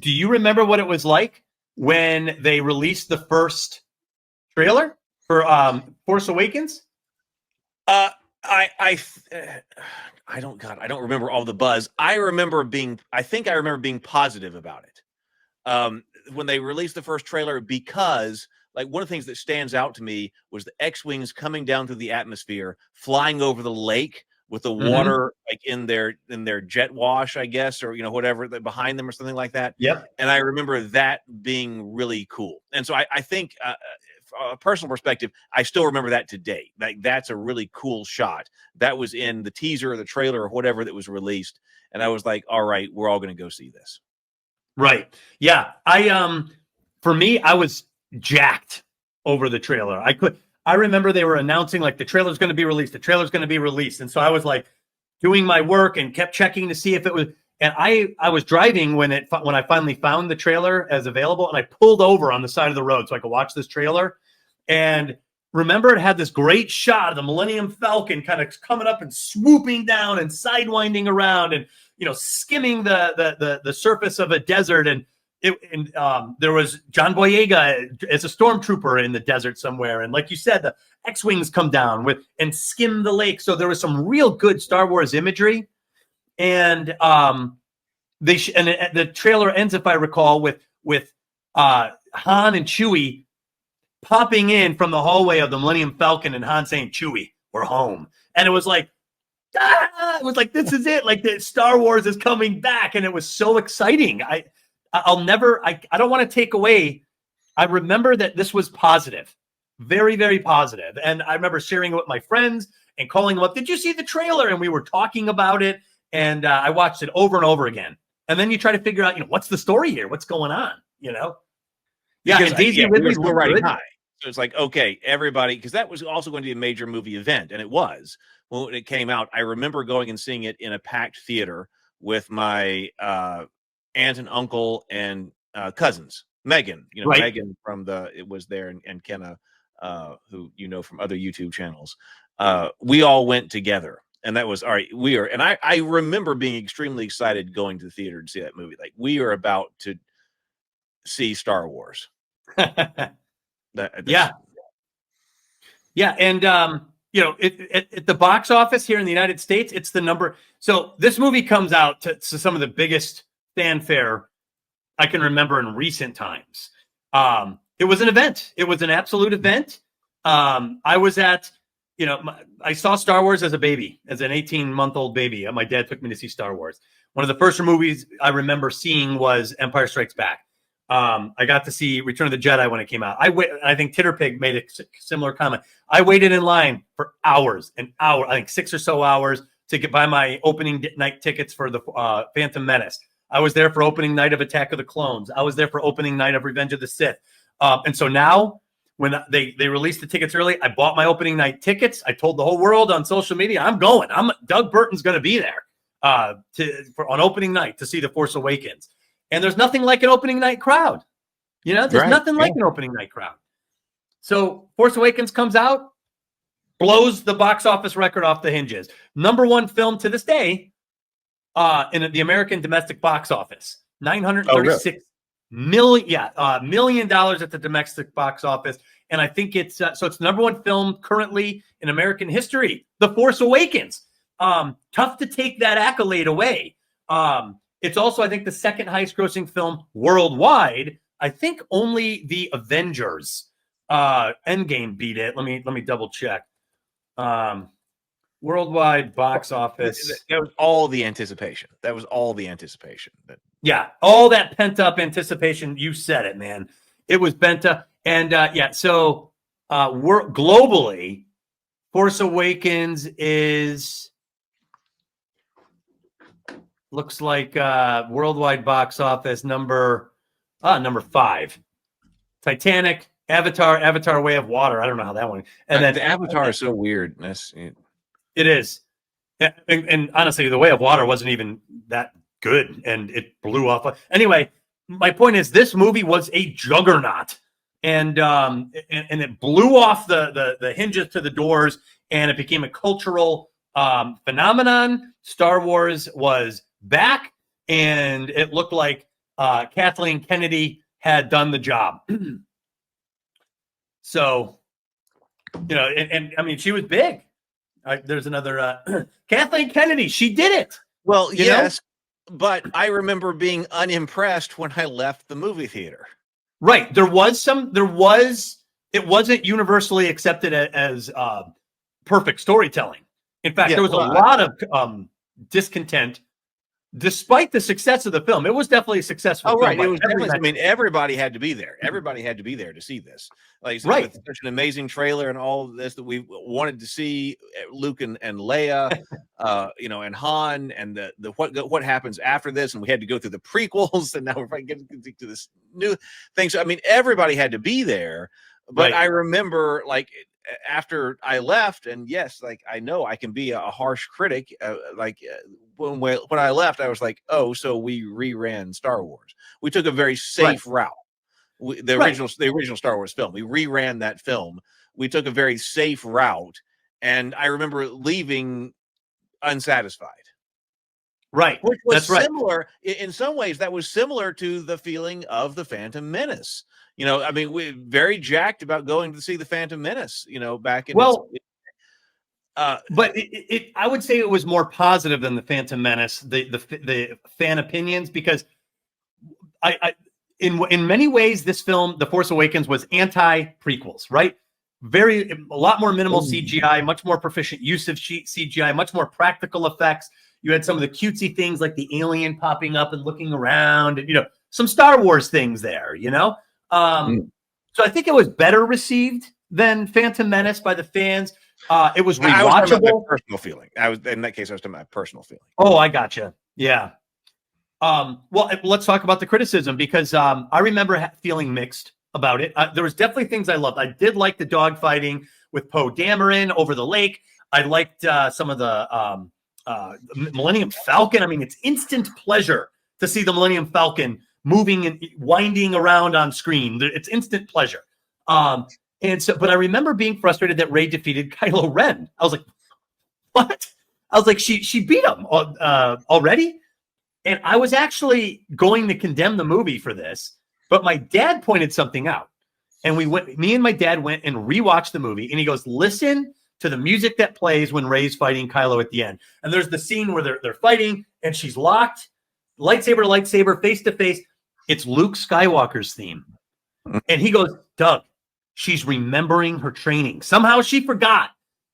Do you remember what it was like when they released the first trailer for Force Awakens? Uh, I don't remember all the buzz. I think I remember being positive about it. When they released the first trailer, because like one of the things that stands out to me was the X-Wings coming down through the atmosphere, flying over the lake with the water like in their jet wash, I guess, or whatever behind them or something like that. Yep. And I remember that being really cool. And so I think from a personal perspective, I still remember that today. Like that's a really cool shot. That was in the teaser or the trailer or whatever that was released. And I was like, all right, we're all going to go see this. Right. Yeah. For me, I was jacked over the trailer. I remember they were announcing like the trailer's going to be released. The trailer's going to be released. And so I was like doing my work and kept checking to see if it was, and I was driving when I finally found the trailer as available, and I pulled over on the side of the road so I could watch this trailer. And remember, it had this great shot of the Millennium Falcon kind of coming up and swooping down and sidewinding around and skimming the surface of a desert, and there was John Boyega as a stormtrooper in the desert somewhere, and like you said, the X-Wings come down and skim the lake. So there was some real good Star Wars imagery, and the trailer ends, if I recall, with Han and Chewie popping in from the hallway of the Millennium Falcon, and Han saying, "Chewie, we're home," and it was like. It was like, this is it. Like the Star Wars is coming back. And it was so exciting. I don't want to take away. I remember that this was positive, very, very positive. And I remember sharing it with my friends and calling them up. Did you see the trailer? And we were talking about it. And I watched it over and over again. And then you try to figure out, what's the story here? What's going on? Yeah. Because, and Daisy Ridley was riding high. So it's like, okay, everybody, because that was also going to be a major movie event. And it was. When it came out, I remember going and seeing it in a packed theater with my aunt and uncle and cousins. Megan, right. Megan it was there, and Kenna, who from other YouTube channels. We all went together, and that was all right. And I remember being extremely excited going to the theater to see that movie. Like we are about to see Star Wars. Yeah, and at the box office here in the United States, it's the number. So this movie comes out to some of the biggest fanfare I can remember in recent times. It was an event. It was an absolute event. I was at, I saw Star Wars as a baby, as an 18-month-old baby. My dad took me to see Star Wars. One of the first movies I remember seeing was Empire Strikes Back. I got to see Return of the Jedi when it came out. I think Titterpig made a similar comment. I waited in line for hours and hours, I think 6 or so hours, to buy my opening night tickets for the Phantom Menace. I was there for opening night of Attack of the Clones. I was there for opening night of Revenge of the Sith. And so now, when they released the tickets early, I bought my opening night tickets. I told the whole world on social media, I'm going. Doug Burton's going to be there on opening night to see The Force Awakens. And there's nothing like an opening night crowd. There's nothing like an opening night crowd. So Force Awakens comes out, blows the box office record off the hinges. Number one film to this day in the American domestic box office. $936 million at the domestic box office. And I think it's the number one film currently in American history, The Force Awakens. Tough to take that accolade away. It's also, I think, the second highest grossing film worldwide. I think only The Avengers Endgame beat it. Let me double check. Worldwide box office. That was all the anticipation. Yeah, all that pent up anticipation. You said it, man. It was pent up. And so we're globally, Force Awakens looks like worldwide box office number 5. Titanic, Avatar Way of Water. I don't know how that one. And then the Avatar is so weird. It is. And honestly, the Way of Water wasn't even that good, and it blew off. Anyway, my point is this movie was a juggernaut, and it blew off the hinges to the doors, and it became a cultural phenomenon. Star Wars was back, and it looked like Kathleen Kennedy had done the job. So, and I mean, she was big. There's another Kathleen Kennedy. She did it. Well, yes, but I remember being unimpressed when I left the movie theater. Right. It wasn't universally accepted as perfect storytelling. In fact, there was a lot of discontent. Despite the success of the film, it was definitely a successful film. Right. It was definitely, I mean, everybody had to be there. Everybody had to be there to see this. Like, so with such an amazing trailer and all of this that we wanted to see, Luke and Leia, and Han, and the what happens after this, and we had to go through the prequels, and now we're getting to this new thing. So I mean, everybody had to be there. But I remember, like, after I left, and yes, like, I know I can be a harsh critic. When I left, I was like, oh, so we reran Star Wars. We took a very safe route. The original Star Wars film, we reran that film. We took a very safe route, and I remember leaving unsatisfied. Right, which was similar in some ways. That was similar to the feeling of the Phantom Menace. I mean, we're very jacked about going to see the Phantom Menace. Back in but I would say it was more positive than the Phantom Menace, the fan opinions, because in many ways this film, The Force Awakens, was anti-prequels, right? A lot more minimal CGI, much more proficient use of CGI, much more practical effects. You had some of the cutesy things like the alien popping up and looking around, and some Star Wars things there. So I think it was better received than Phantom Menace by the fans. It was rewatchable. I was talking about my personal feeling. In that case, I was talking about my personal feeling. Oh, I gotcha. Yeah. Well, let's talk about the criticism, because I remember feeling mixed about it. There was definitely things I loved. I did like the dogfighting with Poe Dameron over the lake. I liked some of the Millennium Falcon. I mean, it's instant pleasure to see the Millennium Falcon moving and winding around on screen. It's instant pleasure. But I remember being frustrated that Rey defeated Kylo Ren. I was like, what? I was like, she beat him already? And I was actually going to condemn the movie for this, but my dad pointed something out. And me and my dad went and rewatched the movie, and he goes, listen to the music that plays when Rey's fighting Kylo at the end. And there's the scene where they're fighting, and she's locked, lightsaber to lightsaber, face to face. It's Luke Skywalker's theme. And he goes, Doug, she's remembering her training. Somehow she forgot,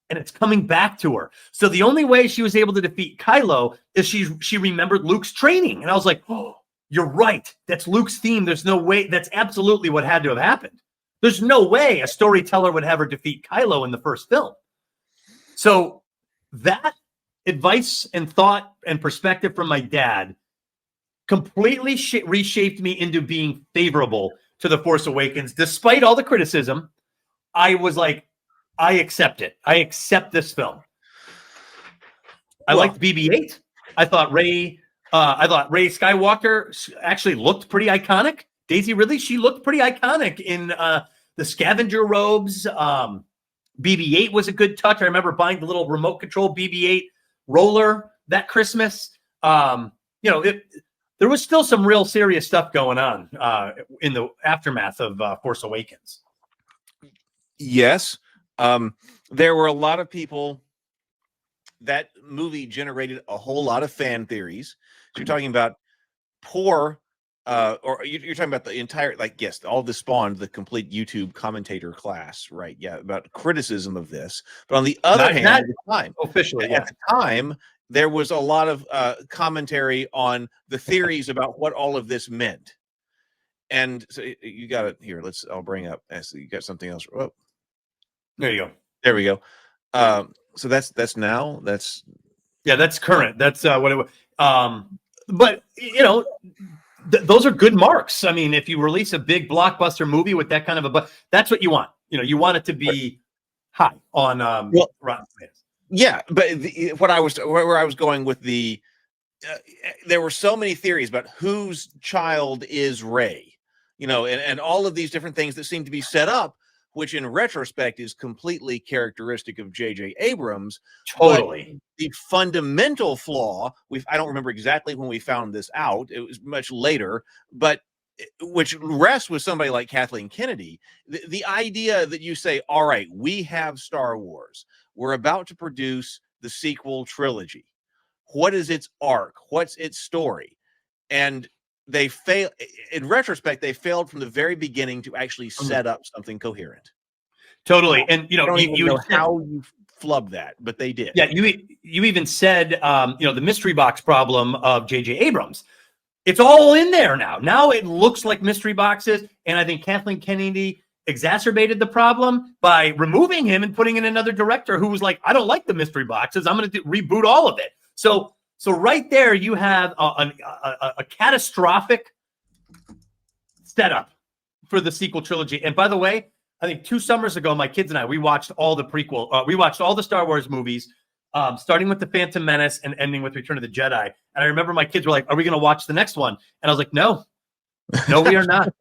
and it's coming back to her. So the only way she was able to defeat Kylo is she remembered Luke's training. And I was like, oh, you're right. That's Luke's theme. There's no way. That's absolutely what had to have happened. There's no way a storyteller would have her defeat Kylo in the first film. So that advice and thought and perspective from my dad completely reshaped me into being favorable to The Force Awakens. Despite all the criticism, I was like, I accept it. I accept this film. I liked BB-8. I thought Rey Skywalker actually looked pretty iconic. Daisy Ridley, she looked pretty iconic in the scavenger robes. BB-8 was a good touch. I remember buying the little remote control BB-8 roller that Christmas. There was still some real serious stuff going on in the aftermath of Force Awakens. Yes. There were a lot of people. That movie generated a whole lot of fan theories. So you're talking about or you're talking about the entire, yes, all this spawned the complete YouTube commentator class, right? Yeah, about criticism of this. But on the other hand, at the time, there was a lot of commentary on the theories about what all of this meant. And so you got it here. I'll bring up. You got something else. Oh, there you go. There we go. So that's current. That's what it was. But those are good marks. I mean, if you release a big blockbuster movie with that kind of but that's what you want. You want it to be high on Rotten Tomatoes. Yeah, but where I was going with there were so many theories about whose child is Rey, and all of these different things that seem to be set up, which in retrospect is completely characteristic of J.J. Abrams. Totally. The fundamental flaw, I don't remember exactly when we found this out. It was much later, but which rests with somebody like Kathleen Kennedy. The idea that you say, all right, we have Star Wars. We're about to produce the sequel trilogy. What is its arc? What's its story? And they fail. In retrospect, they failed from the very beginning to actually set up something coherent. Totally. And I don't even know how you flubbed that, but they did. Yeah, you even said the mystery box problem of J.J. Abrams. It's all in there now. Now it looks like mystery boxes, and I think Kathleen Kennedy exacerbated the problem by removing him and putting in another director who was like, I don't like the mystery boxes. I'm going to reboot all of it. So right there, you have a catastrophic setup for the sequel trilogy. And by the way, I think 2 summers ago, my kids and I, we watched all the we watched all the Star Wars movies, starting with The Phantom Menace and ending with Return of the Jedi. And I remember my kids were like, are we going to watch the next one? And I was like, no, we are not.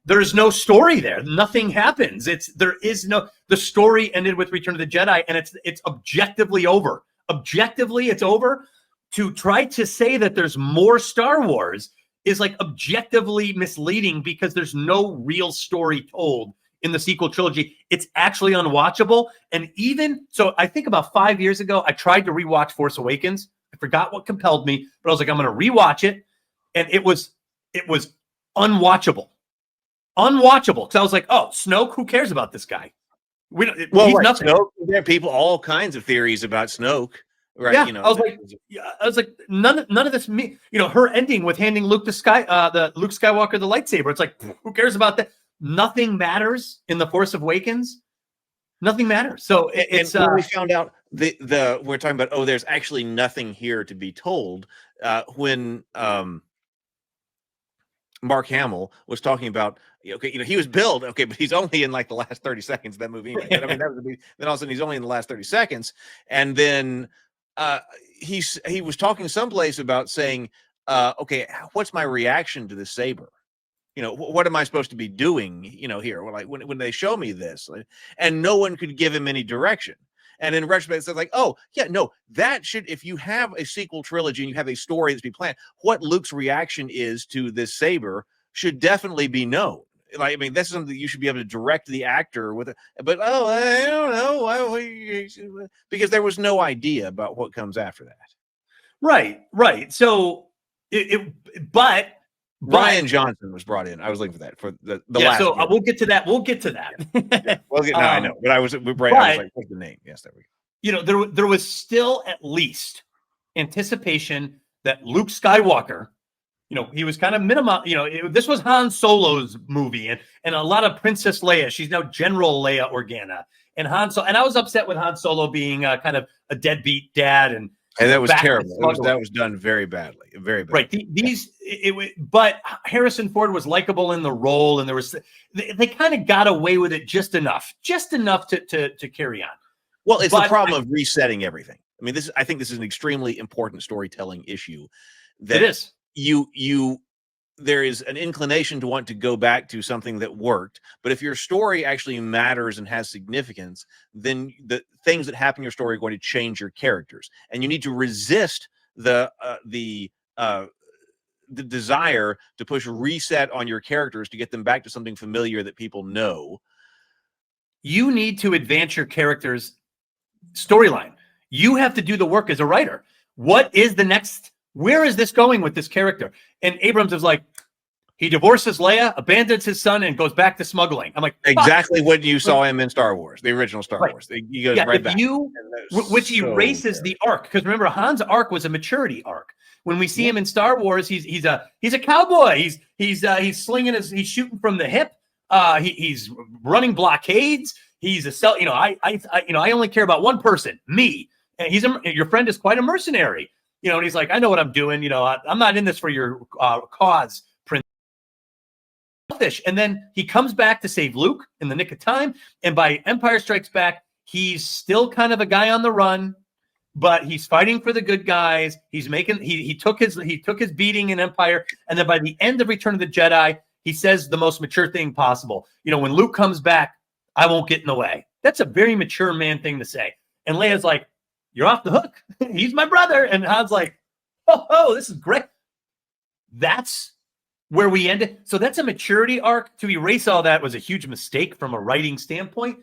There's no story there. Nothing happens. The story ended with Return of the Jedi, and it's objectively over. Objectively, it's over. To try to say that there's more Star Wars is like objectively misleading because there's no real story told in the sequel trilogy. It's actually unwatchable. And even so, I think about 5 years ago, I tried to rewatch Force Awakens. I forgot what compelled me, but I was like, I'm going to rewatch it. And it was unwatchable. Unwatchable. So I was like, oh, Snoke, who cares about this guy? He's nothing. Snoke, there are people, all kinds of theories about Snoke. Right. Yeah, I was like, none of this. Her ending with handing Luke Luke Skywalker the lightsaber. It's like, who cares about that? Nothing matters in the Force Awakens. Nothing matters. So it's when we found out we're talking about, there's actually nothing here to be told. When Mark Hamill was talking about, he was billed, but he's only in like the last 30 seconds of that movie. Anyway. I mean, then all of a sudden he's only in the last 30 seconds, and then he was talking someplace about saying, what's my reaction to the saber? What am I supposed to be doing, here? Like when they show me this, and no one could give him any direction. And in retrospect, it's like, that should, if you have a sequel trilogy and you have a story that's being planned, what Luke's reaction is to this saber should definitely be known. Like, I mean, that's something that you should be able to direct the actor with, but I don't know, because there was no idea about what comes after that. Right. So but Ryan Johnson was brought in. I was looking for that for the last. So we'll get to that. Yeah. I know, but I was like, what's the name? Yes, there we go. There was still at least anticipation that Luke Skywalker, he was kind of minimum. This was Han Solo's movie, and a lot of Princess Leia. She's now General Leia Organa, and and I was upset with Han Solo being kind of a deadbeat dad, and that was terrible. That was done very badly, very badly. Right. But Harrison Ford was likable in the role, and they kind of got away with it just enough to carry on. Well, it's the problem of resetting everything. I mean, I think this is an extremely important storytelling issue. That it is. There is an inclination to want to go back to something that worked, but if your story actually matters and has significance, then the things that happen in your story are going to change your characters, and you need to resist the desire to push reset on your characters to get them back to something familiar that people know. You need to advance your character's storyline. You have to do the work as a writer. What is the next? Where is this going with this character? And Abrams is like, he divorces Leia, abandons his son, and goes back to smuggling. I'm like, exactly what you saw him in Star Wars, the original Star Wars. He goes right back. Which erases the arc. Because remember, Han's arc was a maturity arc. When we see him in Star Wars, he's a cowboy. He's slinging he's shooting from the hip. He's running blockades. He's I only care about one person, me. And your friend is quite a mercenary. And he's like, I know what I'm doing. I'm not in this for your cause, Prince. And then he comes back to save Luke in the nick of time. And by Empire Strikes Back, he's still kind of a guy on the run, but he's fighting for the good guys. He's making he took his beating in Empire, and then by the end of Return of the Jedi, he says the most mature thing possible. You know, when Luke comes back, I won't get in the way. That's a very mature man thing to say. And Leia's like, you're off the hook. He's my brother. And Han's like, oh, this is great. That's where we ended. So that's a maturity arc. To erase all that was a huge mistake from a writing standpoint.